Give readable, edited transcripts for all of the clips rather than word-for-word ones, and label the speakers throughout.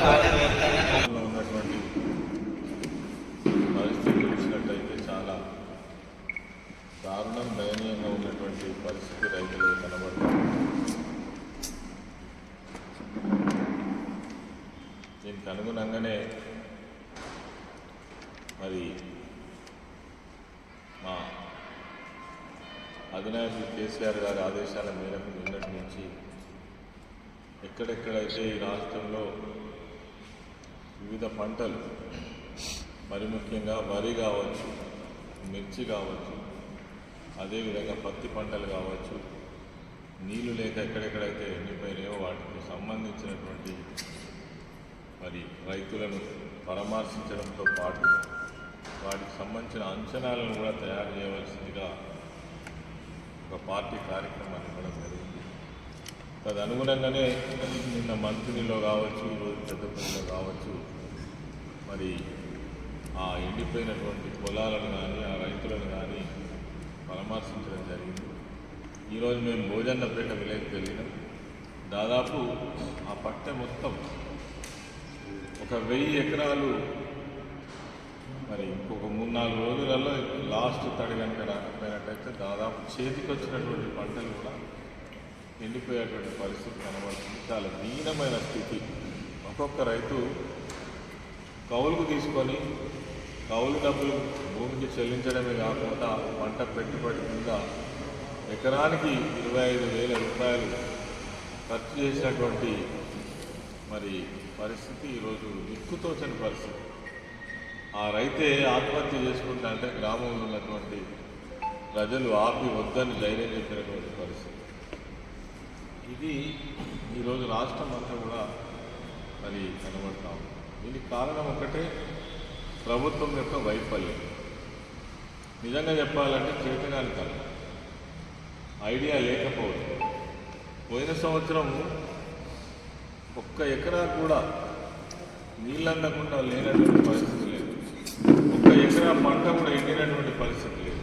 Speaker 1: ఉన్నటువంటి పరిస్థితి చూసినట్టయితే చాలా దారుణం, దయనీయంగా ఉన్నటువంటి పరిస్థితి రైతులు కనబడుతుంది. దీనికి అనుగుణంగానే మరి మా అధినాయకులు కేసీఆర్ గారి ఆదేశాల మేరకు నిన్నటి నుంచి ఎక్కడెక్కడైతే ఈ రాష్ట్రంలో వివిధ పంటలు, మరి ముఖ్యంగా వరి కావచ్చు, మిర్చి కావచ్చు, అదేవిధంగా పత్తి పంటలు కావచ్చు, నీళ్లు లేక ఎక్కడెక్కడైతే ఎండిపోయినాయో వాటికి సంబంధించినటువంటి మరి రైతులను పరామర్శించడంతో పాటు వాటికి సంబంధించిన అంచనాలను కూడా తయారు చేయవలసిందిగా ఒక పార్టీ కార్యక్రమాన్ని ఇవ్వడం జరిగింది. తదనుగుణంగానే నిన్న మంత్రిలో కావచ్చు, ఈరోజు పెద్దపల్లిలో కావచ్చు, మరి ఆ ఎండిపోయినటువంటి పొలాలను కానీ ఆ రైతులను కానీ పరామర్శించడం జరిగింది. ఈరోజు మేము భోజన్నపేట విలేజ్కి వెళ్ళినాం. దాదాపు ఆ పట్ట మొత్తం ఒక 1000 ఎకరాలు మరి ఇంకొక 3-4 రోజులలో లాస్ట్ తడి కనుక రాకపోయినట్టయితే దాదాపు చేతికి వచ్చినటువంటి పంటలు కూడా ఎండిపోయేటువంటి పరిస్థితి కనబడుతుంది. చాలా దీనమైన స్థితి. ఒక్కొక్క రైతు కౌలుకు తీసుకొని కౌలు డబ్బులు భూమికి చెల్లించడమే కాకుండా పంట పెట్టుబడి కింద ఎకరానికి 25,000 రూపాయలు ఖర్చు చేసినటువంటి మరి పరిస్థితి ఈరోజు దిక్కుతోచని పరిస్థితి. ఆ రైతే ఆత్మహత్య చేసుకుంటా అంటే గ్రామంలో ఉన్నటువంటి ప్రజలు ఆపి వద్దని ధైర్యం చెప్పినటువంటి పరిస్థితి. ఇది ఈరోజు రాష్ట్రం అంతా కూడా మరి కనబడతాం. దీనికి కారణం ఒకటే, ప్రభుత్వం యొక్క వైఫల్యం. నిజంగా చెప్పాలంటే చేతగానితనం, ఐడియా లేకపోవడం. పోయిన సంవత్సరం 1 ఎకరా కూడా నీళ్ళు అందకుండా లేనటువంటి పరిస్థితి లేదు. 1 ఎకరా పంట కూడా ఎండినటువంటి పరిస్థితి లేదు.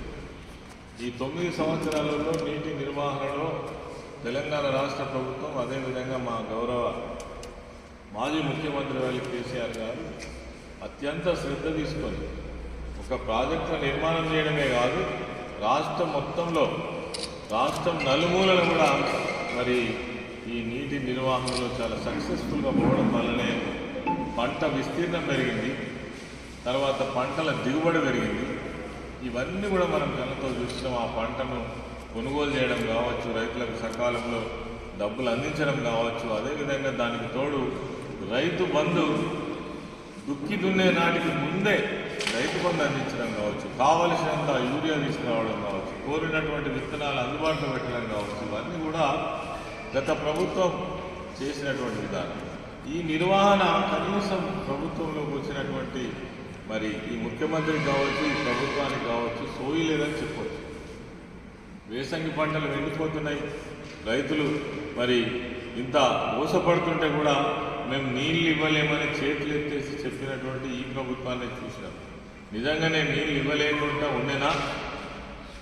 Speaker 1: ఈ 9 సంవత్సరాలలో నీటి నిర్వహణలో తెలంగాణ రాష్ట్ర ప్రభుత్వం, అదేవిధంగా మా గౌరవ మాజీ ముఖ్యమంత్రి వారి కేసీఆర్ గారు అత్యంత శ్రద్ధ తీసుకొని ఒక ప్రాజెక్టుల నిర్మాణం చేయడమే కాదు, రాష్ట్రం మొత్తంలో, రాష్ట్రం నలుమూలలు కూడా మరి ఈ నీటి నిర్వహణలో చాలా సక్సెస్ఫుల్గా పోవడం వల్లనే పంట విస్తీర్ణం పెరిగింది, తర్వాత పంటల దిగుబడి పెరిగింది. ఇవన్నీ కూడా మనం కళ్ళతో చూసినాం. ఆ పంటను కొనుగోలు చేయడం కావచ్చు, రైతులకు సకాలంలో డబ్బులు అందించడం కావచ్చు, అదేవిధంగా దానికి తోడు రైతు బంధు దుక్కి దున్నే నాటికి ముందే రైతు బంధు అందించడం కావచ్చు, కావలసినంత యూరియా తీసుకురావడం కావచ్చు, కోరినటువంటి విత్తనాలు అందుబాటులో పెట్టడం కావచ్చు, ఇవన్నీ కూడా గత ప్రభుత్వం చేసినటువంటి విధానం. ఈ నిర్వహణ కనీసం ప్రభుత్వంలోకి వచ్చినటువంటి మరి ఈ ముఖ్యమంత్రికి కావచ్చు, ఈ ప్రభుత్వానికి కావచ్చు సోయి లేదని చెప్పవచ్చు. వేసంగి పంటలు ఎండిపోతున్నాయి, రైతులు మరి ఇంత మోసపడుతుంటే కూడా మేము నీళ్ళు ఇవ్వలేమని చేతులు ఎత్తేసి చెప్పినటువంటి ఈ ప్రభుత్వాన్ని చూసినాం. నిజంగానే నీళ్ళు ఇవ్వలేకుండా ఉండేనా?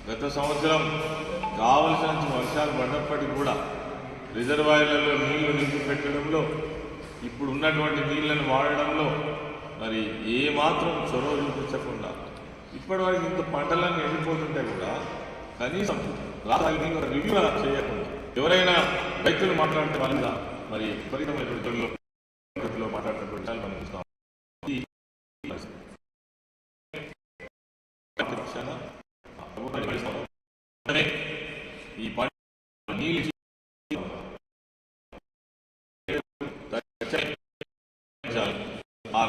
Speaker 1: గత సంవత్సరం కావలసినంత వర్షాలు పడ్డప్పటికీ కూడా రిజర్వాయర్లలో నీళ్లు నింపి పెట్టడంలో, ఇప్పుడు ఉన్నటువంటి నీళ్లను వాడడంలో మరి ఏమాత్రం చొరవ చూపించకుండా ఇప్పటివరకు ఇంత పంటలన్నీ ఎండిపోతుంటే కూడా కనీసం రివ్యూ చేయకుండా ఎవరైనా రైతులు మాట్లాడితే వాళ్ళ మరి విపరీతమైనటువంటి మాట్లాడుతున్నటువంటి విషయాలు మనం చూస్తాం. ఈ పంట నీళ్ళు ఆ